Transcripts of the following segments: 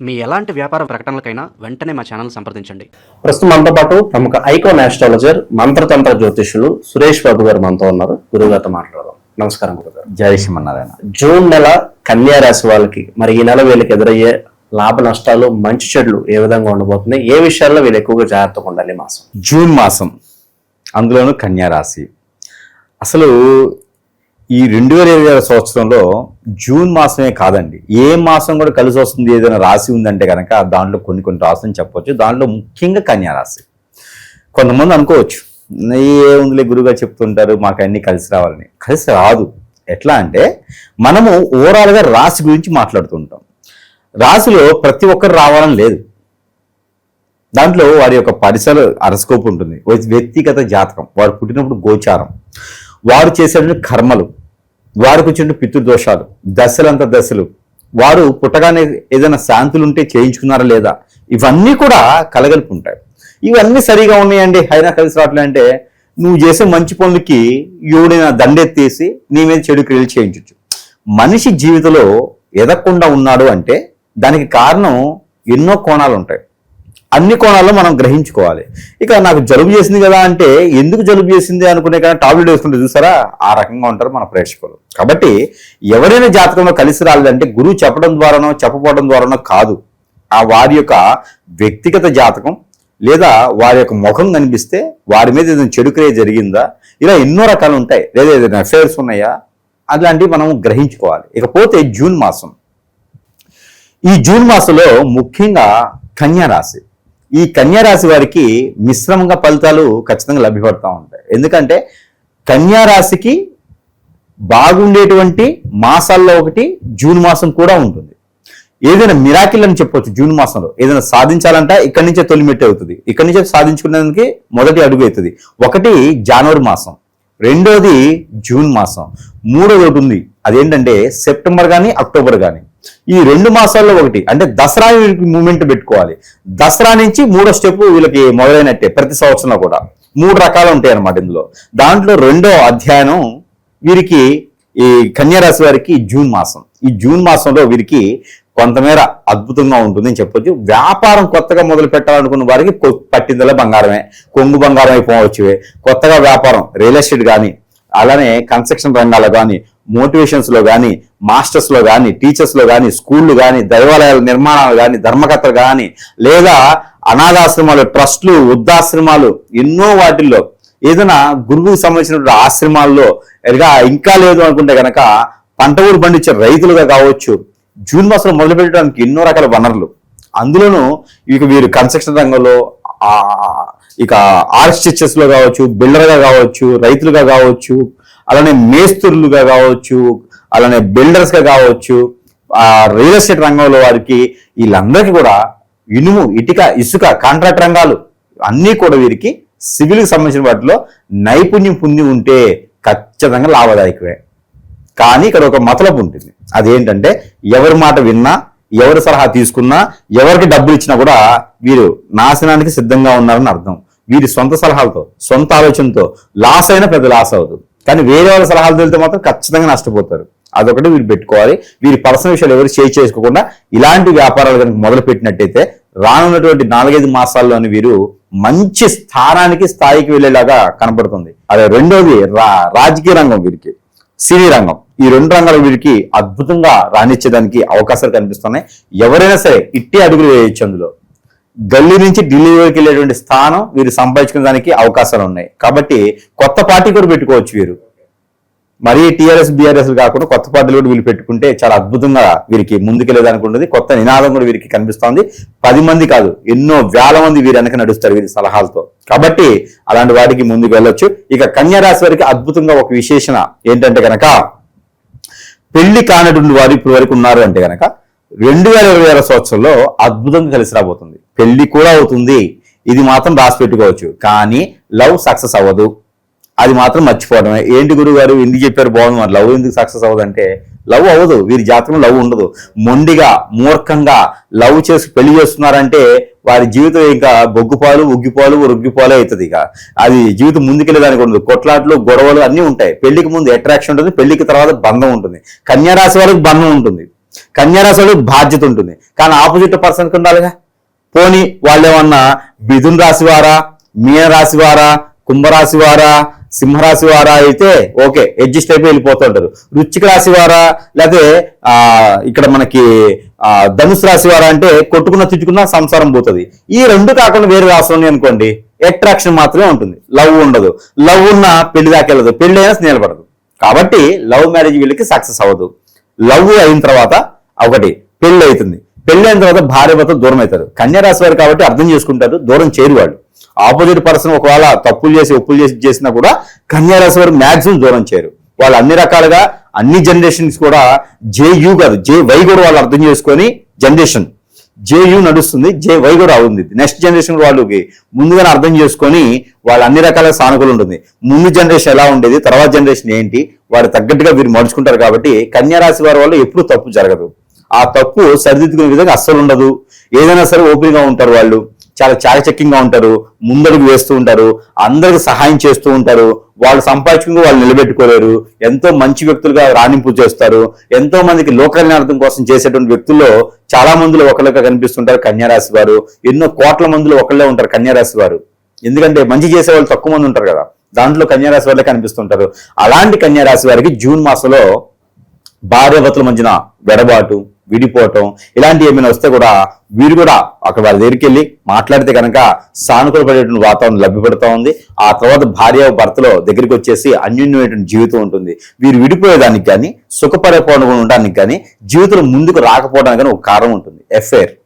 మీ ఎలాంటి వ్యాపార ప్రకటనలకైనా వెంటనే మా ఛానల్ సంప్రదించండి. ప్రస్తుతం మనతో పాటు ప్రముఖ ఐకాన్ ఆస్ట్రాలజర్ మంత్రతంత్ర జ్యోతిష్యులు సురేష్ బాబు గారు మనతో ఉన్నారు. గురుగారితో మాట్లాడదాం. నమస్కారం గురుగారు. జై శ్రీమన్నారాయణ. జూన్ నెల కన్యా రాశి వాళ్ళకి మరి ఈ నెల వీళ్ళకి ఎదురయ్యే లాభ నష్టాలు, మంచి చెడులు ఏ విధంగా ఉండబోతున్నాయి, ఏ విషయాల్లో వీళ్ళు ఎక్కువగా జాగ్రత్తగా ఉండాలి? మాసం జూన్ మాసం, అందులోనూ కన్యా రాశి. అసలు ఈ 2020 సంవత్సరంలో జూన్ మాసమే కాదండి, ఏ మాసం కూడా కలిసి వస్తుంది ఏదైనా రాశి ఉందంటే కనుక దాంట్లో కొన్ని రాశులు చెప్పవచ్చు. దాంట్లో ముఖ్యంగా కన్యా రాశి. కొంతమంది అనుకోవచ్చు, ఏముందిలే గురువుగారు చెప్తుంటారు మాకు అన్ని కలిసి రావాలని. కలిసి రాదు. ఎట్లా అంటే మనము ఓవరాల్గా రాశి గురించి మాట్లాడుతుంటాం. రాశిలో ప్రతి ఒక్కరు రావాలని లేదు. దాంట్లో వారి యొక్క పరిసర అరస్కోప్ ఉంటుంది, వ్యక్తిగత జాతకం, వారు పుట్టినప్పుడు గోచారం, వారు చేసే కర్మలు, వారికి వచ్చిన పితృదోషాలు, దశలు, వారు పుట్టగానే ఏదైనా శాంతులు ఉంటే చేయించుకున్నారా లేదా, ఇవన్నీ కూడా కలగలిపి ఉంటాయి. ఇవన్నీ సరిగా ఉన్నాయండి, అయినా కలిసి రావట్లే అంటే నువ్వు చేసే మంచి పనులకి ఎవడైనా దండెత్తేసి నీ మీద చెడు క్రియలు చేయించవచ్చు. మనిషి జీవితంలో ఎదగకుండా ఉన్నాడు అంటే దానికి కారణం ఎన్నో కోణాలు ఉంటాయి. అన్ని కోణాల్లో మనం గ్రహించుకోవాలి. ఇక నాకు జలుబు చేసింది కదా అంటే ఎందుకు జలుబు చేసింది అనుకునే కానీ టాబ్లెట్ వేసుకుంటే చూసారా, ఆ రకంగా ఉంటారు మన ప్రేక్షకులు. కాబట్టి ఎవరైనా జాతకంలో కలిసి రాలేదంటే గురువు చెప్పడం ద్వారానో చెప్పకపోవడం ద్వారానో కాదు, ఆ వారి యొక్క వ్యక్తిగత జాతకం లేదా వారి యొక్క ముఖం కనిపిస్తే వారి మీద ఏదైనా చెడు క్రియ జరిగిందా, ఇలా ఎన్నో రకాలు ఉంటాయి, లేదా ఏదైనా అఫైర్స్ ఉన్నాయా, అట్లాంటివి మనం గ్రహించుకోవాలి. ఇకపోతే జూన్ మాసం, ఈ జూన్ మాసంలో ముఖ్యంగా కన్యా రాశి. ఈ కన్యా రాశి వారికి మిశ్రమంగా ఫలితాలు ఖచ్చితంగా లభ్యపడతా ఉంటాయి. ఎందుకంటే కన్యా రాశికి బాగుండేటువంటి మాసాల్లో ఒకటి జూన్ మాసం కూడా ఉంటుంది. ఏదైనా మిరాకిల్ అని చెప్పొచ్చు. జూన్ మాసంలో ఏదైనా సాధించాలంటే ఇక్కడి నుంచే తొలిమెట్టు అవుతుంది, ఇక్కడి నుంచే సాధించుకునేందుకు మొదటి అడుగు అవుతుంది. ఒకటి జనవరి మాసం, రెండోది జూన్ మాసం, మూడోది ఒకటి ఉంది, అదేంటంటే సెప్టెంబర్ కానీ అక్టోబర్ కానీ. ఈ 2 మాసాల్లో ఒకటి అంటే దసరా మూమెంట్ పెట్టుకోవాలి. దసరా నుంచి 3వ స్టెప్ వీళ్ళకి మొదలైనట్టే. ప్రతి సంవత్సరంలో కూడా 3 రకాలు ఉంటాయి అన్నమాట. ఇందులో దాంట్లో 2వ అధ్యయనం వీరికి ఈ కన్యా రాశి వారికి జూన్ మాసం. ఈ జూన్ మాసంలో వీరికి కొంతమేర అద్భుతంగా ఉంటుందని చెప్పొచ్చు. వ్యాపారం కొత్తగా మొదలు పెట్టాలనుకున్న వారికి పట్టిందల బంగారమే, కొంగు బంగారం అయిపోవచ్చువే. కొత్తగా వ్యాపారం, రియల్ ఎస్టేట్ కానీ, అలానే కన్స్ట్రక్షన్ రంగాల్లో కానీ, మోటివేషన్స్ లో కానీ, మాస్టర్స్ లో కానీ, టీచర్స్ లో కానీ, స్కూళ్ళు కానీ, దైవాలయాల నిర్మాణాలు కానీ, ధర్మకర్తలు కానీ, లేదా అనాథాశ్రమాలు, ట్రస్టులు, వృద్ధాశ్రమాలు, ఎన్నో వాటిల్లో ఏదైనా గురువుకు సంబంధించినటువంటి ఆశ్రమాల్లో ఇంకా లేదు అనుకుంటే కనుక పంట ఊరు పండించే రైతులుగా కావచ్చు. జూన్ మాసంలో మొదలు పెట్టడానికి ఎన్నో రకాల వనరులు. అందులోనూ ఇక వీరు కన్స్ట్రక్షన్ రంగంలో, ఇక ఆర్కిటెక్చర్స్ లో కావచ్చు, బిల్డర్గా కావచ్చు, రైతులుగా కావచ్చు, అలానే మేస్త్రులుగా కావచ్చు, అలానే బిల్డర్స్ గా కావచ్చు, రియల్ ఎస్టేట్ రంగంలో వారికి వీళ్ళందరికీ కూడా ఇనుము, ఇటుక, ఇసుక, కాంట్రాక్ట్ రంగాలు అన్నీ కూడా వీరికి సివిల్కి సంబంధించిన వాటిలో నైపుణ్యం పొంది ఉంటే ఖచ్చితంగా లాభదాయకమే. కానీ ఇక్కడ ఒక మతలబు ఉంటుంది. అదేంటంటే ఎవరి మాట విన్నా, ఎవరి సలహా తీసుకున్నా, ఎవరికి డబ్బులు ఇచ్చినా కూడా వీరు నాశనానికి సిద్ధంగా ఉన్నారని అర్థం. వీరి సొంత సలహాలతో, సొంత ఆలోచనతో లాస్ అయినా పెద్ద లాస్ అవుతుంది. కానీ వేరే వాళ్ళ సలహాలు తెలితే మాత్రం ఖచ్చితంగా నష్టపోతారు. అదొకటి వీరు పెట్టుకోవాలి. వీరి పర్సనల్ విషయాలు ఎవరు షేర్ చేసుకోకుండా ఇలాంటి వ్యాపారాలు కనుక మొదలు పెట్టినట్టయితే రానున్నటువంటి 4-5 మాసాల్లోని వీరు మంచి స్థాయికి వెళ్ళేలాగా కనబడుతుంది. అదే రెండోది రాజకీయ రంగం, వీరికి సినీ రంగం, ఈ 2 రంగాలు వీరికి అద్భుతంగా రాణించేదానికి అవకాశాలు కనిపిస్తున్నాయి. ఎవరైనా సరే ఇట్టే అడుగులు వేయొచ్చు. అందులో గల్లీ నుంచి ఢిల్లీ వరకు వెళ్ళేటువంటి స్థానం వీరు సంపాదించుకునే దానికి అవకాశాలు ఉన్నాయి. కాబట్టి కొత్త పార్టీ కూడా పెట్టుకోవచ్చు వీరు. మరీ టీఆర్ఎస్ బీఆర్ఎస్ కాకుండా కొత్త పార్టీలు కూడా వీళ్ళు పెట్టుకుంటే చాలా అద్భుతంగా వీరికి ముందుకెళ్ళేదానికి ఉంటుంది. కొత్త నినాదం కూడా వీరికి కనిపిస్తోంది. 10 మంది కాదు, ఎన్నో వేల మంది వీరి వెనక నడుస్తారు వీరి సలహాలతో. కాబట్టి అలాంటి వాటికి ముందుకు వెళ్ళొచ్చు. ఇక కన్యా రాశి వారికి అద్భుతంగా ఒక విశేషణ ఏంటంటే కనుక పెళ్లి కానటువంటి వారు ఇప్పుడు వరకు ఉన్నారు అంటే కనుక 2020 సంవత్సరంలో అద్భుతంగా కలిసి రాబోతుంది. పెళ్లి కూడా అవుతుంది. ఇది మాత్రం రాసి పెట్టుకోవచ్చు. కానీ లవ్ సక్సెస్ అవ్వదు, అది మాత్రం మర్చిపోవడమే. ఏంటి గురువు గారు ఎందుకు చెప్పారు, బాగుంది, మరి లవ్ ఎందుకు సక్సెస్ అవ్వదు అంటే లవ్ అవ్వదు. వీరి జాతకంలో లవ్ ఉండదు. మొండిగా, మూర్ఖంగా లవ్ చేసి పెళ్లి చేస్తున్నారంటే వారి జీవితం ఇంకా బొగ్గుపాలు, ఉగ్గిపాలు, రుగ్గిపాలు అవుతుంది. ఇక అది జీవితం ముందుకెళ్ళేదానికి ఉండదు. కొట్లాట్లు, గొడవలు అన్నీ ఉంటాయి. పెళ్లికి ముందు అట్రాక్షన్ ఉంటుంది, పెళ్లికి తర్వాత బంధం ఉంటుంది. కన్యా రాశి వారికి బంధం ఉంటుంది. కన్యారాశి వాళ్ళకి బాధ్యత ఉంటుంది, కానీ ఆపోజిట్ పర్సన్కి ఉండాలిగా. పోనీ వాళ్ళు ఏమన్నా మిథున రాశి వారా, మీన రాశి వారా, కుంభరాశి వారా, సింహరాశి వారా అయితే ఓకే, అడ్జస్ట్ అయిపోయి వెళ్ళిపోతుంటారు. వృశ్చిక రాశి వారా, లేకపోతే ఇక్కడ మనకి ధనుసు రాశి వారా అంటే కొట్టుకున్న తిట్టుకున్న సంసారం పోతుంది. ఈ రెండు కాకుండా వేరే రాశి ఉన్నాయి అనుకోండి, అట్రాక్షన్ మాత్రమే ఉంటుంది, లవ్ ఉండదు. లవ్ ఉన్న పెళ్లి దాకా వెళ్ళదు, పెళ్లి అయినా నిలబడదు. కాబట్టి లవ్ మ్యారేజ్ వీళ్ళకి సక్సెస్ అవ్వదు. లవ్ అయిన తర్వాత ఒకటి పెళ్లి అవుతుంది, పెళ్లి అయిన తర్వాత భార్య భర్త దూరం అవుతారు. కన్యా రాశి వారు కాబట్టి అర్థం చేసుకుంటారు, దూరం చేరు వాళ్ళు. ఆపోజిట్ పర్సన్ ఒకవేళ తప్పులు చేసి ఒప్పులు చేసి చేసినా కూడా కన్యా రాశి వారు మాక్సిమం దూరం చేయరు. వాళ్ళు అన్ని రకాలుగా అన్ని జనరేషన్స్ కూడా JU కాదు JY కూడా వాళ్ళు అర్థం చేసుకొని జనరేషన్ JU నడుస్తుంది, JY కూడా ఉంది. నెక్స్ట్ జనరేషన్ వాళ్ళకి ముందుగానే అర్థం చేసుకొని వాళ్ళు అన్ని రకాల సానుకూలు ఉంటుంది. ముందు జనరేషన్ ఎలా ఉండేది, తర్వాత జనరేషన్ ఏంటి, వారు తగ్గట్టుగా వీరు మడుచుకుంటారు. కాబట్టి కన్యా రాశి వారి వల్ల ఎప్పుడు తప్పు జరగదు. ఆ తప్పు సరిదిద్దుకునే విధంగా అస్సలు ఉండదు. ఏదైనా సరే ఓపెన్ గా ఉంటారు, వాళ్ళు చాలా చాకచక్యంగా ఉంటారు, ముందడుగు వేస్తూ ఉంటారు, అందరికి సహాయం చేస్తూ ఉంటారు. వాళ్ళు సంపాదించుకుని వాళ్ళు నిలబెట్టుకోలేరు. ఎంతో మంచి వ్యక్తులుగా రాణింపు చేస్తారు. ఎంతో మందికి లోక కళ్యాణార్థం కోసం చేసేటువంటి వ్యక్తుల్లో చాలా మందిలో ఒకళ్ళగా కనిపిస్తుంటారు కన్యా రాశి వారు. ఎన్నో కోట్ల మందిలో ఒకళ్ళే ఉంటారు కన్యా రాశి వారు. ఎందుకంటే మంచి చేసే వాళ్ళు తక్కువ మంది ఉంటారు కదా, దాంట్లో కన్యా రాశి వాళ్ళే కనిపిస్తుంటారు. అలాంటి కన్యా రాశి వారికి జూన్ మాసంలో భార్యాభర్తల మధ్యన వెడబాటు, విడిపోవటం ఇలాంటివి ఏమైనా వస్తే కూడా వీరు కూడా అక్కడ వాళ్ళ దగ్గరికి వెళ్ళి మాట్లాడితే కనుక సానుకూల పడేటువంటి వాతావరణం లభ్యపడుతూ ఉంది. ఆ తర్వాత భార్య భర్తలో దగ్గరికి వచ్చేసి అన్యోన్యమైనటువంటి జీవితం ఉంటుంది. వీరు విడిపోయేదానికి కానీ సుఖపడిపోవడం ఉండడానికి కానీ జీవితంలో ముందుకు రాకపోవడానికి కానీ ఒక కారణం ఉంటుంది, ఎఫ్ఐఆర్,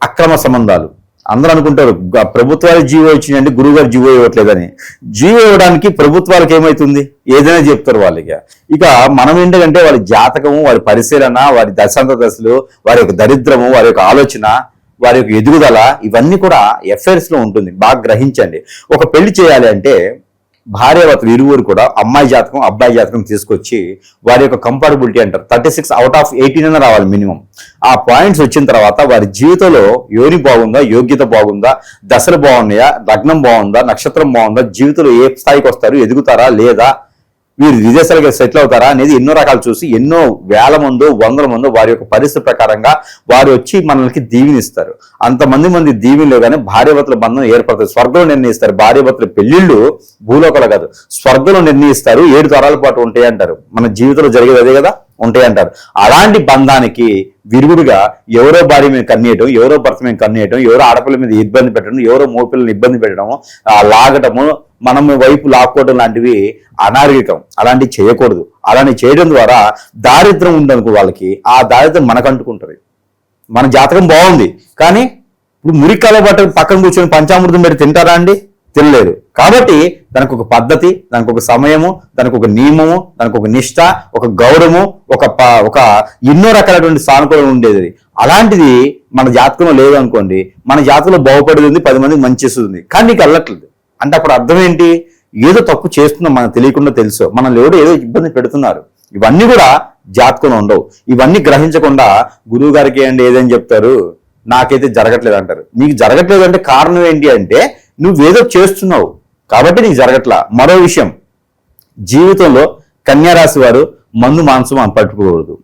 అక్రమ సంబంధాలు. అందరూ అనుకుంటారు ప్రభుత్వాలు జీవో ఇచ్చినండి, గురువు గారు జీవో ఇవ్వట్లేదని. జీవో ఇవ్వడానికి ప్రభుత్వాలకు ఏమవుతుంది, ఏదైనా చెప్తారు వాళ్ళకి. ఇక మనం ఏంటంటే వారి జాతకము, వారి పరిశీలన, వారి దశాంత దశలు, వారి యొక్క దరిద్రము, వారి యొక్క ఆలోచన, వారి యొక్క ఎదుగుదల ఇవన్నీ కూడా ఎఫ్ఐఆర్స్ లో ఉంటుంది. బాగా గ్రహించండి. ఒక పెళ్లి చేయాలి అంటే భార్యాభర్తలు ఇరువురు కూడా అమ్మాయి జాతకం అబ్బాయి జాతకం తీసుకొచ్చి వారి యొక్క కంపాటబిలిటీ అంటారు 36 out of 18 అయినా రావాలి మినిమం. ఆ పాయింట్స్ వచ్చిన తర్వాత వారి జీవితంలో యోని బాగుందా, యోగ్యత బాగుందా, దశలు బాగున్నాయా, లగ్నం బాగుందా, నక్షత్రం బాగుందా, జీవితంలో ఏ స్థాయికి వస్తారు, ఎదుగుతారా లేదా, వీరు విదేశాలకు సెటిల్ అవుతారా అనేది ఎన్నో రకాలు చూసి ఎన్నో వేల మందో వందల మందో వారి యొక్క పరిస్థితి ప్రకారంగా వారు వచ్చి మనల్ని దీవెనిస్తారు. అంతమంది దీవెనలో కానీ భార్యాభర్తల బంధం ఏర్పడుతుంది. స్వర్గంలో నిర్ణయిస్తారు. భార్యాభర్తల పెళ్లిళ్ళు భూలోకలు కాదు, స్వర్గంలో నిర్ణయిస్తారు. 7 తరాల పాటు ఉంటాయి అంటారు. మన జీవితంలో జరిగేది అదే కదా, ఉంటాయి అంటారు. అలాంటి బంధానికి విరుగుడుగా ఎవరో భార్య మీద కన్నేయటం, ఎవరో భర్త మీద కన్నేయటం, ఎవరో ఆడపిల్ల మీద ఇబ్బంది పెట్టడం, ఎవరో మోపిల్లని ఇబ్బంది పెట్టడము, లాగటము, మనం వైపు లాక్కోవడం లాంటివి అనాగరికం. అలాంటివి చేయకూడదు. అలాంటి చేయడం ద్వారా దారిద్రం ఉందనుకో వాళ్ళకి, ఆ దారిద్రం మనకు అంటుకుంటుంది. మన జాతకం బాగుంది కానీ ఇప్పుడు మురికాల బట్ట పక్కన కూర్చొని పంచామృతం పెట్టి తింటారా అండి? తినలేరు. కాబట్టి దానికి ఒక పద్ధతి, దానికి ఒక సమయము, దానికి ఒక నియమము, దానికి ఒక నిష్ట, ఒక గౌరవము, ఒక ఎన్నో రకాలైనటువంటి సానుకూలం ఉండేది. అలాంటిది మన జాతకంలో లేదు అనుకోండి, మన జాతకంలో బాగుపడేది 10 మందికి మంచి చేస్తుంది, కానీ నీకు వెళ్ళట్లేదు అంటే అప్పుడు అర్థం ఏంటి, ఏదో తప్పు చేస్తున్నాం మనకు తెలియకుండా, తెలుసు మనల్ని ఎవడో ఏదో ఇబ్బంది పెడుతున్నారు. ఇవన్నీ కూడా జాతకంలో ఉండవు. ఇవన్నీ గ్రహించకుండా గురువు గారికి ఏంటి ఏదని చెప్తారు, నాకైతే జరగట్లేదు అంటారు. నీకు జరగట్లేదు అంటే కారణం ఏంటి అంటే నువ్వేదో చేస్తున్నావు కాబట్టి నీకు జరగట్లా. మరో విషయం, జీవితంలో కన్యారాశి వారు మందు మాంసం పట్టుకోకూడదు.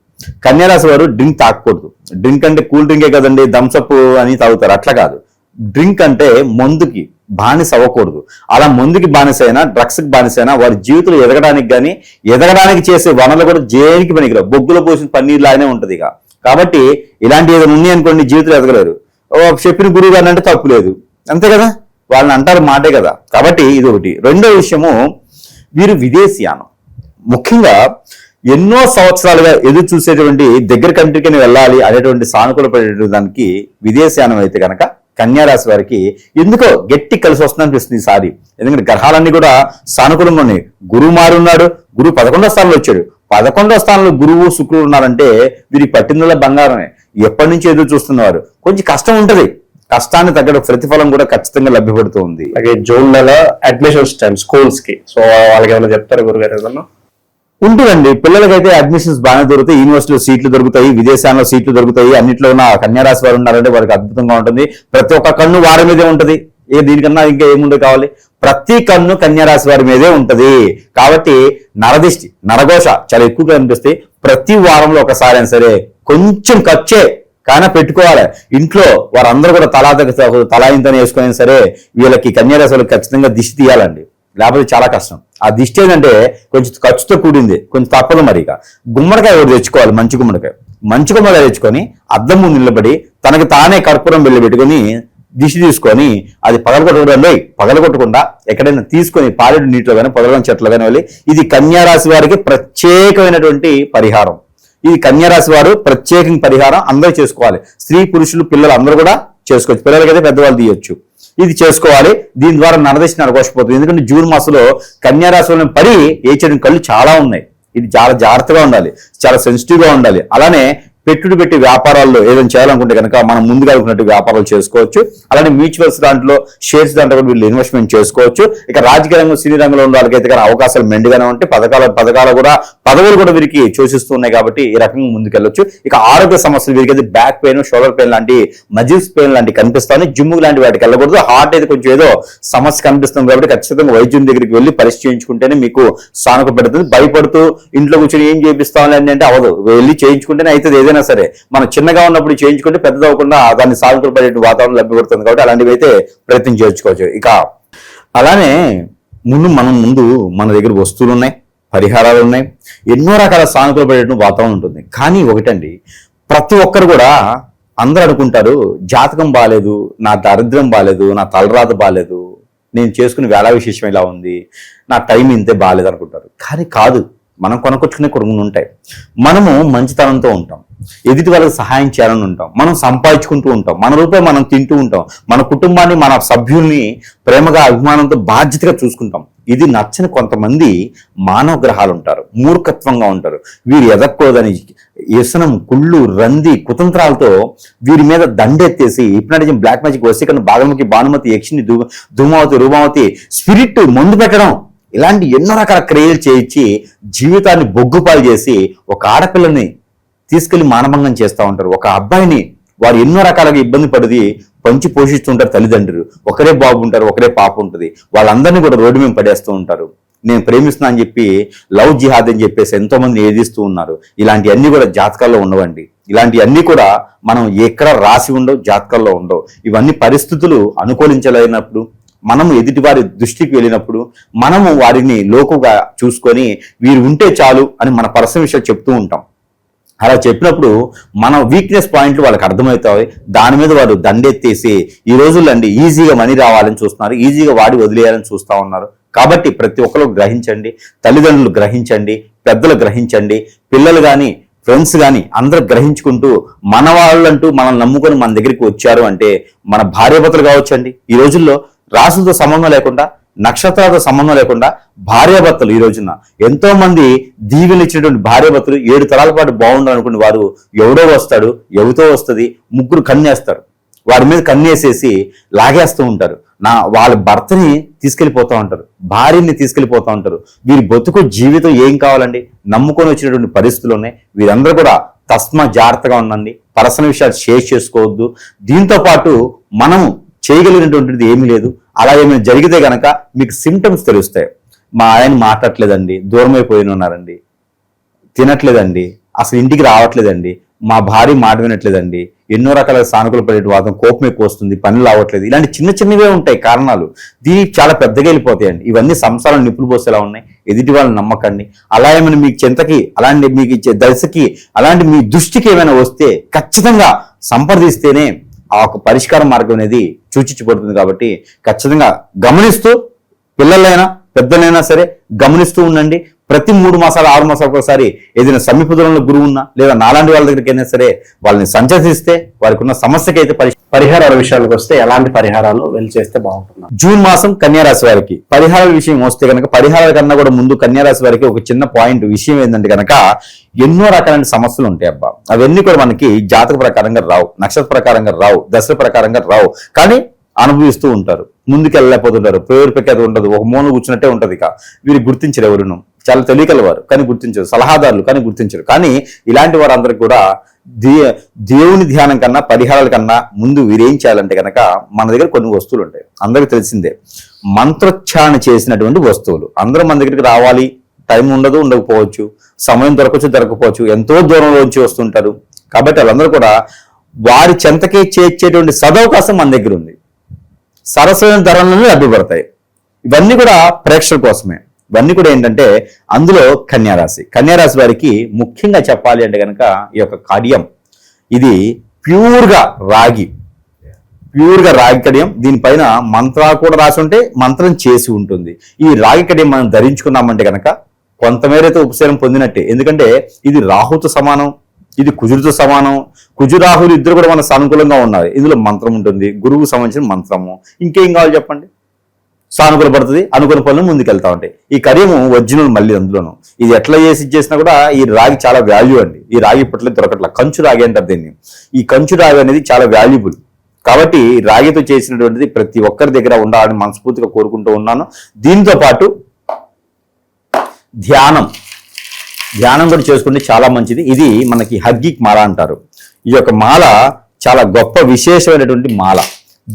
కన్యారాశి వారు డ్రింక్ తాగకూడదు. డ్రింక్ అంటే కూల్ డ్రింకే కదండి, థమ్సప్ అని తాగుతారు, అట్లా కాదు. డ్రింక్ అంటే మందుకి బానిస అవ్వకూడదు. అలా మందుకి బానిస అయినా, డ్రగ్స్ కి బానిస అయినా వారి జీవితంలో ఎదగడానికి కానీ ఎదగడానికి చేసే వనరులు కూడా దేనికి పనికిరావు. బొగ్గులో పోసిన పన్నీర్ లాగానే ఉంటది. ఇక కాబట్టి ఇలాంటి ఏదైనా ఉన్నాయి అనుకోండి, జీవితంలో ఎదగలేరు. చెప్పిన గురువు గారిని అంటే తప్పు లేదు, అంతే కదా, వాళ్ళని అంటారు మాటే కదా. కాబట్టి ఇది ఒకటి. రెండో విషయము, వీరు విదేశీయానం, ముఖ్యంగా ఎన్నో సంవత్సరాలుగా ఎదురు చూసేటువంటి దగ్గర కంట్రీకి వెళ్ళాలి అనేటువంటి సానుకూల పడేటువంటి దానికి విదేశీయానం అయితే కనుక కన్యారాశి వారికి ఎందుకో గట్టి కలిసి వస్తుందని అనిపిస్తుంది ఈసారి. ఎందుకంటే గ్రహాలన్నీ కూడా సానుకూలంగా ఉన్నాయి. గురువు మారున్నాడు, గురువు 11వ స్థానంలో వచ్చాడు. 11వ స్థానంలో గురువు శుక్రుడు ఉన్నారంటే వీరికి పట్టిందల్లా బంగారమే. ఎప్పటి నుంచి ఎదురు చూస్తున్నారు, కొంచెం కష్టం ఉంటది, కష్టాన్ని తగ్గ ప్రతిఫలం కూడా ఖచ్చితంగా లభ్యపడుతూ ఉంది. అలాగే జూన్ నెల అడ్మిషన్స్ టైం స్కూల్స్ కి, సో వాళ్ళకి ఏమైనా చెప్తారు గురుగారు ఏదన్నా? ఉంటుందండి. పిల్లలకైతే అడ్మిషన్స్ బాగానే దొరుకుతాయి, యూనివర్సిటీలో సీట్లు దొరుకుతాయి, విదేశాల్లో సీట్లు దొరుకుతాయి. అన్నింటిలో ఉన్న కన్యారాశి వారు ఉన్నారంటే వారికి అద్భుతంగా ఉంటుంది. ప్రతి ఒక్క కన్ను వారి మీదే ఉంటది. దీనికన్నా ఇంకా ఏముండే కావాలి, ప్రతి కన్ను కన్యారాశి వారి మీదే ఉంటది. కాబట్టి నరదిష్టి, నరఘోష చాలా ఎక్కువగా అనిపిస్తాయి. ప్రతి వారంలో ఒకసారి అయినా సరే కొంచెం ఖర్చే కానీ పెట్టుకోవాలి. ఇంట్లో వారందరూ కూడా తలా ఇంతని వేసుకుని సరే వీళ్ళకి కన్యారాశి వాళ్ళకి ఖచ్చితంగా దిష్టి తీయాలండి, లేకపోతే చాలా కష్టం. ఆ దిష్టి ఏంటంటే కొంచెం ఖర్చుతో కూడింది, కొంచెం తప్పదు. మరి ఇక గుమ్మడికాయ ఒకటి తెచ్చుకోవాలి, మంచి గుమ్మడికాయ తెచ్చుకొని అద్దం ముందు నిలబడి తనకి తానే కర్పూరం బిల్లు పెట్టుకొని దిష్టి తీసుకొని అది పగలగొట్టకుండా ఎక్కడైనా తీసుకొని పాలేడు నీటిలో కానీ పొదలని చెట్లు కానీ వెళ్ళి, ఇది కన్యారాశి వారికి ప్రత్యేకమైనటువంటి పరిహారం. ఇది కన్యారాశి వారు ప్రత్యేకంగా పరిహారం అందరూ చేసుకోవాలి. స్త్రీ పురుషులు పిల్లలు అందరూ కూడా చేసుకోవచ్చు, పిల్లలకైతే పెద్దవాళ్ళు తీయొచ్చు. ఇది చేసుకోవాలి. దీని ద్వారా నరదశ నరకోశపోతుంది. ఎందుకంటే జూన్ మాసంలో కన్యారాశిలో పడి ఏడ్చడం కళ్ళు చాలా ఉన్నాయి. ఇది చాలా జాగ్రత్తగా ఉండాలి, చాలా సెన్సిటివ్గా ఉండాలి. అలానే పెట్టి వ్యాపారాల్లో ఏదైనా చేయాలనుకుంటే కనుక మనం ముందుగా అనుకున్నట్టు వ్యాపారాలు చేసుకోవచ్చు. అలానే మ్యూచువల్స్ దాంట్లో, షేర్స్ దాంట్లో కూడా వీళ్ళు ఇన్వెస్ట్మెంట్ చేసుకోవచ్చు. ఇక రాజకీయ రంగం, సినీ రంగంలో ఉన్న వాళ్ళకైతే కానీ అవకాశాలు మెండుగానే ఉంటాయి. పదవులు కూడా వీరికి సూచిస్తున్నాయి కాబట్టి ఈ రకంగా ముందుకెళ్ళొచ్చు. ఇక ఆరోగ్య సమస్యలు వీరికైతే బ్యాక్ పెయిన్, షోల్డర్ పెయిన్ లాంటి, మజిల్స్ పెయిన్ లాంటివి కనిపిస్తాయి. జిమ్ము లాంటి వాటికి వెళ్ళకూడదు. హార్ట్ అయితే కొంచెం ఏదో సమస్య కనిపిస్తుంది కాబట్టి ఖచ్చితంగా వైద్యుని దగ్గరికి వెళ్ళి పరిశీలించుకుంటేనే మీకు సానుకూల పెడుతుంది. భయపడుతూ ఇంట్లో కూర్చొని ఏం చేపిస్తామని అంటే అవదు, వెళ్ళి చేయించుకుంటేనే అవుతుంది. ఏదైనా సరే మనం చిన్నగా ఉన్నప్పుడు చేయించుకుంటే పెద్దదవకుండా దాన్ని సానుకూల పడే వాతావరణం లభ్యపడుతుంది కాబట్టి అలాంటివి అయితే ప్రయత్నం చేసుకోవచ్చు. ఇక అలానే ముందు మన దగ్గర వస్తువులు ఉన్నాయి, పరిహారాలు ఉన్నాయి, ఎన్నో రకాల సానుకూల పడే వాతావరణం ఉంటుంది. కానీ ఒకటండి, ప్రతి ఒక్కరు కూడా అందరూ అనుకుంటారు జాతకం బాగాలేదు, నా దరిద్రం బాగాలేదు, నా తలరాత బాగాలేదు, నేను చేసుకునే వేళ విశేషం ఇలా ఉంది, నా టైం ఇంతే బాగాలేదు అనుకుంటారు. కానీ కాదు, మనం కొనుక్కొచ్చుకునే కొన్ని ఉంటాయి. మనము మంచితనంతో ఉంటాం, ఎదుటి వాళ్ళకి సహాయం చేయాలని ఉంటాం, మనం సంపాదించుకుంటూ ఉంటాం, మన రూపాయి మనం తింటూ ఉంటాం, మన కుటుంబాన్ని, మన సభ్యుల్ని ప్రేమగా, అభిమానంతో, బాధ్యతగా చూసుకుంటాం. ఇది నచ్చని కొంతమంది మానవ గ్రహాలు ఉంటారు, మూర్ఖత్వంగా ఉంటారు. వీరు ఎదక్కూడదని వ్యసనం, కుళ్ళు, రంది, కుతంత్రాలతో వీరి మీద దండెత్తేసి హిప్నాటిజం, బ్లాక్ మ్యాజిక్, వశీకరణ, భాగమతి, భానుమతి, యక్షిని, ధూమావతి, రూపావతి, స్పిరిట్, మందు పెట్టడం, ఇలాంటి ఎన్నో రకాల క్రియలు చేయించి జీవితాన్ని బొగ్గుపాలు చేసి ఒక ఆడపిల్లని తీసుకెళ్లి మానభంగం చేస్తూ ఉంటారు. ఒక అబ్బాయిని వారు ఎన్నో రకాలుగా ఇబ్బంది పడి పంచి పోషిస్తుంటారు తల్లిదండ్రులు. ఒకరే బాబు ఉంటారు, ఒకరే పాప ఉంటుంది. వాళ్ళందరినీ కూడా రోడ్డు మీద పడేస్తూ ఉంటారు. నేను ప్రేమిస్తున్నా అని చెప్పి లవ్ జిహాద్ అని చెప్పేసి ఎంతో మంది ఏదిస్తూ ఉన్నారు. ఇలాంటివన్నీ కూడా జాతకాల్లో ఉండవండి. ఇలాంటివన్నీ కూడా మనం ఎక్కడ రాసి ఉండవు, జాతకాల్లో ఉండవు. ఇవన్నీ పరిస్థితులు అనుకూలించలేనప్పుడు, మనము ఎదుటి వారి దృష్టికి వెళ్ళినప్పుడు మనము వారిని లోకుగా చూసుకొని వీరు ఉంటే చాలు అని మన పర్సనల్ విషయాలు చెప్తూ ఉంటాం. అలా చెప్పినప్పుడు మన వీక్నెస్ పాయింట్లు వాళ్ళకి అర్థమవుతాయి. దాని మీద వారు దండెత్తేసి ఈ రోజుల్లో అండి ఈజీగా మనీ రావాలని చూస్తున్నారు, ఈజీగా వాడి వదిలేయాలని చూస్తూ ఉన్నారు. కాబట్టి ప్రతి ఒక్కరు గ్రహించండి, తల్లిదండ్రులు గ్రహించండి, పెద్దలు గ్రహించండి, పిల్లలు కానీ ఫ్రెండ్స్ కానీ అందరూ గ్రహించుకుంటూ మన వాళ్ళంటూ మనల్ని నమ్ముకొని మన దగ్గరికి వచ్చారు అంటే మన భార్యాభర్తలు కావచ్చండి. ఈ రోజుల్లో రాసులతో సంబంధం లేకుండా, నక్షత్రాలతో సంబంధం లేకుండా భార్యాభర్తలు ఈ రోజున ఎంతో మంది దీవెలు ఇచ్చినటువంటి భార్యాభర్తలు 7 తరాల పాటు బాగుండాలనుకునే వారు ఎవడో వస్తాడు, ఎవరితో వస్తుంది, ముగ్గురు కన్నేస్తారు, వారి మీద కన్నేసేసి లాగేస్తూ ఉంటారు. వాళ్ళ భర్తని తీసుకెళ్లిపోతూ ఉంటారు, భార్యని తీసుకెళ్లిపోతూ ఉంటారు. వీరి బతుకు జీవితం ఏం కావాలండి, నమ్ముకొని వచ్చినటువంటి పరిస్థితులు ఉన్నాయి. వీరందరూ కూడా తస్మా జాగ్రత్తగా ఉండండి, పర్సనల్ విషయాలు షేర్ చేసుకోవద్దు. దీంతో పాటు మనము చేయగలిగినటువంటిది ఏమీ లేదు. అలా ఏమైనా జరిగితే కనుక మీకు సిమ్టమ్స్ తెలుస్తాయి. మా ఆయన మాట్లాడట్లేదండి, దూరం అయిపోయిన ఉన్నారండి, తినట్లేదండి, అసలు ఇంటికి రావట్లేదండి, మా భార్య మాట వినట్లేదండి, ఎన్నో రకాల సానుకూల పడే వాదం, కోపం ఎక్కువ వస్తుంది, పనులు అవ్వట్లేదు, ఇలాంటి చిన్నవే ఉంటాయి కారణాలు. దీనికి చాలా పెద్దగా వెళ్ళిపోతాయండి. ఇవన్నీ సంసారం నిప్పులు పోసేలా ఉన్నాయి. ఎదుటి వాళ్ళని నమ్మకండి. అలా ఏమైనా మీకు చింతకి, అలాంటి మీకు ఇచ్చే దశకి, అలాంటి మీ దృష్టికి ఏమైనా వస్తే ఖచ్చితంగా సంప్రదిస్తేనే ఆ ఒక పరిష్కార మార్గం అనేది సూచించబడుతుంది. కాబట్టి ఖచ్చితంగా గమనిస్తూ, పిల్లలైనా పెద్దలైనా సరే గమనిస్తూ ఉండండి. ప్రతి 3 మాసాలు 6 మాసాలకు ఒకసారి ఏదైనా సమీప దూరంలో గురువు ఉన్నా లేదా నాలాంటి వాళ్ళ దగ్గరికి అయినా సరే వాళ్ళని సంచరిస్తే వారికి ఉన్న సమస్యకి అయితే పరిహారాల విషయాలకు వస్తే ఎలాంటి పరిహారాలు వెళ్ళి చేస్తే బాగుంటుంది? జూన్ మాసం కన్యారాశి వారికి పరిహారాల విషయం వస్తే కనుక, పరిహారాల కన్నా కూడా ముందు కన్యారాశి వారికి ఒక చిన్న పాయింట్ విషయం ఏంటంటే కనుక, ఎన్నో రకాలైన సమస్యలు ఉంటాయి అబ్బా. అవన్నీ కూడా మనకి జాతక ప్రకారంగా రావు, నక్షత్ర ప్రకారంగా రావు, దశల ప్రకారంగా రావు. కానీ అనుభవిస్తూ ఉంటారు, ముందుకు వెళ్ళలేకపోతుంటారు, పేరు పెట్టేది ఉండదు, ఒక మూల కూర్చున్నట్టే ఉంటది. ఇక వీరు గుర్తించరు, ఎవరును చాలా తెలియకలవారు కానీ గుర్తించరు, సలహాదారులు కానీ గుర్తించరు. కానీ ఇలాంటి వారందరికీ కూడా దేవుని ధ్యానం కన్నా, పరిహారాల కన్నా ముందు వీరేం చేయాలంటే కనుక, మన దగ్గర కొన్ని వస్తువులు ఉంటాయి, అందరికీ తెలిసిందే, మంత్రోచ్చారణ చేసినటువంటి వస్తువులు. అందరూ మన దగ్గరికి రావాలి, టైం ఉండకపోవచ్చు, సమయం దొరకపోవచ్చు, ఎంతో దూరంలో నుంచి వస్తుంటారు. కాబట్టి వాళ్ళందరూ కూడా వారి చెంతకే చేర్చేటువంటి సదవకాశం మన దగ్గర ఉంది. సరసమైన ధరలను లభ్యపడతాయి. ఇవన్నీ కూడా ప్రేక్షకుల కోసమే. ఇవన్నీ కూడా ఏంటంటే అందులో కన్యారాశి వారికి ముఖ్యంగా చెప్పాలి అంటే కనుక ఈ యొక్క కడియం ఇది ప్యూర్గా రాగి కడియం. దీనిపైన మంత్రాలు కూడా రాసి ఉంటే మంత్రం చేసి ఉంటుంది. ఈ రాగి కడియం మనం ధరించుకున్నామంటే కనుక కొంతమేరైతే ఉపశమనం పొందినట్టే. ఎందుకంటే ఇది రాహుతో సమానం, ఇది కుజుడితో సమానం. కుజురాహులు ఇద్దరు కూడా మన సానుకూలంగా ఉన్నారు. ఇందులో మంత్రం ఉంటుంది, గురువుకు సంబంధించిన మంత్రము. ఇంకేం కావాలి చెప్పండి? సానుకూల పడుతుంది, అనుకున్న పనులు ముందుకెళ్తా ఉంటాయి. ఈ కడియము ఒరిజినల్ మళ్ళీ అందులోను. ఇది ఎట్లా చేసినా కూడా ఈ రాగి చాలా వాల్యూ అండి. ఈ రాగి ఇప్పట్లో దొరకట్లా. కంచు రాగి అంటారు దీన్ని. ఈ కంచు రాగి అనేది చాలా వాల్యుబుల్. కాబట్టి రాగితో చేసినటువంటిది ప్రతి ఒక్కరి దగ్గర ఉండాలని మనస్ఫూర్తిగా కోరుకుంటూ ఉన్నాను. దీంతో పాటు ధ్యానం కూడా చేసుకుంటే చాలా మంచిది. ఇది మనకి హగ్గిక్ మాల అంటారు. ఈ యొక్క మాల చాలా గొప్ప విశేషమైనటువంటి మాల.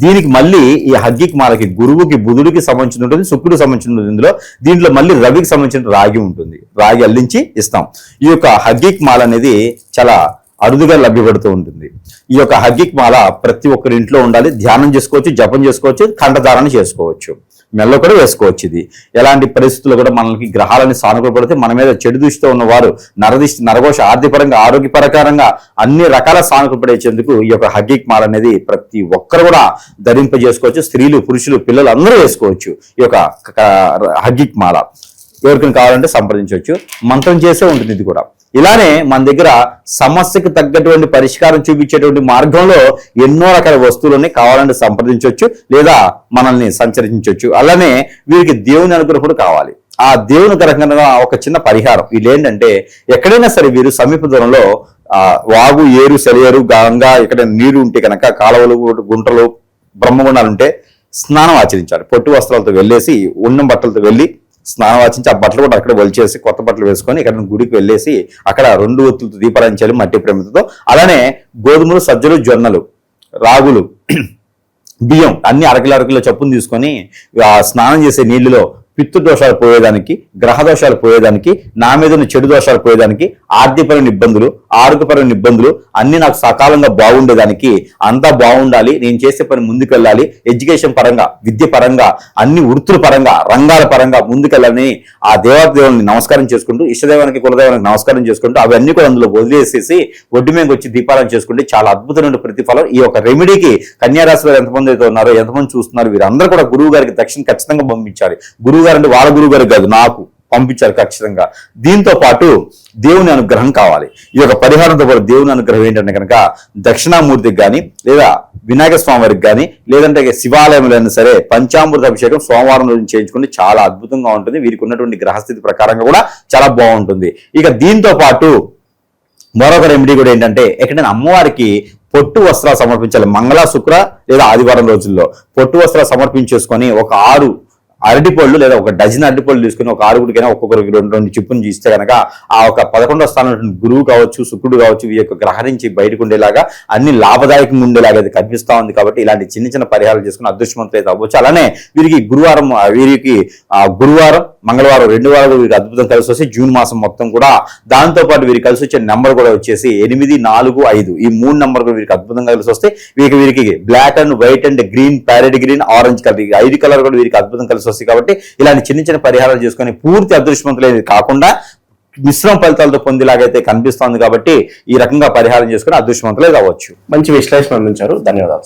దీనికి మళ్ళీ ఈ హగ్గిక్ మాలకి గురువుకి బుధుడికి సంబంధించి ఉంటుంది, శుక్రుడికి సంబంధించి ఉంటుంది. దీంట్లో మళ్ళీ రవికి సంబంధించిన రాగి ఉంటుంది. రాగి అల్లించి ఇస్తాం. ఈ యొక్క హగ్గిక్ మాల అనేది చాలా అరుదుగా లభ్యపడుతూ ఉంటుంది. ఈ యొక్క హగ్గిక్ మాల ప్రతి ఒక్కరి ఇంట్లో ఉండాలి. ధ్యానం చేసుకోవచ్చు, జపం చేసుకోవచ్చు, కంఠధారణ చేసుకోవచ్చు, మెల్ల కూడా వేసుకోవచ్చు. ఇది ఎలాంటి పరిస్థితుల్లో కూడా మనకి గ్రహాలని సానుకూలపడితే మన మీద చెడు దృష్టితో ఉన్నవారు నరఘోష ఆర్థికపరంగా ఆరోగ్యపరకంగా అన్ని రకాల సానుకూలపడేందుకు ఈ యొక్క హగ్గిక్ మాల అనేది ప్రతి ఒక్కరు కూడా ధరింపజేసుకోవచ్చు. స్త్రీలు, పురుషులు, పిల్లలు అందరూ వేసుకోవచ్చు ఈ యొక్క హగ్గిక్ మాల. ఎవరికైనా కావాలంటే సంప్రదించవచ్చు. మంత్రం చేసే ఉంటుంది ఇది కూడా. ఇలానే మన దగ్గర సమస్యకు తగ్గటువంటి పరిష్కారం చూపించేటువంటి మార్గంలో ఎన్నో రకాల వస్తువులని కావాలంటే సంప్రదించవచ్చు, లేదా మనల్ని సంచరించవచ్చు. అలానే వీరికి దేవుని అనుగ్రహం కూడా కావాలి. ఆ దేవుని గ్రహంగా ఒక చిన్న పరిహారం. వీళ్ళు ఏంటంటే ఎక్కడైనా సరే వీరు సమీప దూరంలో వాగు, ఏరు, సెలయేరు, గంగా ఎక్కడైనా నీరు ఉంటే కనుక కాలువలు, గుంటలు, బ్రహ్మగుండాలు ఉంటే స్నానం ఆచరించాలి. పొట్టు వస్త్రాలతో వెళ్ళేసి, ఉన్నం బట్టలతో వెళ్ళి స్నానం ఆచరించి ఆ బట్టలు కూడా అక్కడ వలిచేసి కొత్త బట్టలు వేసుకొని ఇక్కడ గుడికి వెళ్ళేసి అక్కడ 2 ఒత్తులతో దీపారాధించాలి మట్టి ప్రమిదతో. అలానే గోధుమలు, సజ్జలు, జొన్నలు, రాగులు, బియ్యం అన్ని అరకిలో చప్పును తీసుకొని స్నానం చేసే నీళ్లలో పితృ దోషాలు పోయేదానికి, గ్రహ దోషాలు పోయేదానికి, నా మీద ఉన్న చెడు దోషాలు పోయేదానికి, ఆర్థికపరమైన ఇబ్బందులు, ఆరోగ్యపరమైన ఇబ్బందులు అన్ని నాకు సకాలంగా బాగుండేదానికి, అంతా బాగుండాలి, నేను చేసే పని ముందుకెళ్ళాలి, ఎడ్యుకేషన్ పరంగా, విద్య పరంగా, అన్ని వృత్తుల పరంగా, రంగాల పరంగా ముందుకెళ్ళాలని ఆ దేవతదేవుని నమస్కారం చేసుకుంటూ, ఇష్టదేవానికి, కులదేవానికి నమస్కారం చేసుకుంటూ అవన్నీ కూడా అందులో వదిలేసేసి ఒడ్డు మీద వచ్చి దీపాలను చేసుకుంటే చాలా అద్భుతమైన ప్రతిఫలం. ఈ యొక్క రెమెడీకి కన్యారాశి వారు ఎంతమంది అయితే ఉన్నారో, ఎంతమంది చూస్తున్నారు, వీరందరూ కూడా గురువు గారికి దక్షిణ ఖచ్చితంగా పంపించాలి. గురువు గారు అంటే వాళ్ళ గురువు గారికి కాదు, నాకు పంపించారు ఖచ్చితంగా. దీంతో పాటు దేవుని అనుగ్రహం కావాలి. ఈ యొక్క పరిహారంతో పాటు దేవుని అనుగ్రహం ఏంటంటే కనుక దక్షిణామూర్తికి కానీ, లేదా వినాయక స్వామి వారికి కానీ, లేదంటే శివాలయంలో అయినా సరే పంచామృత అభిషేకం సోమవారం రోజు చేయించుకుంటే చాలా అద్భుతంగా ఉంటుంది. వీరికి ఉన్నటువంటి గ్రహస్థితి ప్రకారంగా కూడా చాలా బాగుంటుంది. ఇక దీంతో పాటు మరొక రెమెడీ కూడా ఏంటంటే ఎక్కడైనా అమ్మవారికి పొట్టు వస్త్రాలు సమర్పించాలి. మంగళ, శుక్ర లేదా ఆదివారం రోజుల్లో పొట్టు వస్త్రాలు సమర్పించేసుకొని ఒక 6 అరటిపళ్ళు లేదా ఒక డజన్ అరటిపళ్ళు తీసుకుని ఒక 6గుడికైనా ఒక్కొక్కరికి 2 చిప్పును ఇస్తే కనుక ఆ ఒక 11వ స్థానం గురువు కావచ్చు, శుక్రుడు కావచ్చు, ఈ యొక్క గ్రహం నుంచి బయటకు ఉండేలాగా అన్ని లాభదాయకంగా ఉండేలాగా అది కనిపిస్తా ఉంది. కాబట్టి ఇలాంటి చిన్న చిన్న పరిహారాలు చేసుకుని అదృష్టవంతులు అయితే అవ్వచ్చు. అలానే వీరికి గురువారం, మంగళవారం 2 వారాలు వీరికి అద్భుతం కలిసి వస్తే జూన్ మాసం మొత్తం కూడా. దాంతో పాటు వీరికి కలిసి వచ్చే నెంబర్ కూడా వచ్చేసి 8, 4, 5 ఈ 3 నెంబర్ కూడా వీరికి అద్భుతంగా కలిసి వస్తే వీరికి black and white and green, parrot green, orange colour, 5 colour కూడా వీరికి అద్భుతం కలిసి వస్తాయి. కాబట్టి ఇలాంటి చిన్న చిన్న పరిహారాలు చేసుకొని పూర్తి అదృష్టవంతులైనది కాకుండా మిశ్రమ ఫలితాలతో పొందేలాగైతే కనిపిస్తోంది. కాబట్టి ఈ రకంగా పరిహారం చేసుకుని అదృష్టవంతులే కావచ్చు. మంచి విశ్లేషణ అందించారు. ధన్యవాదాలు.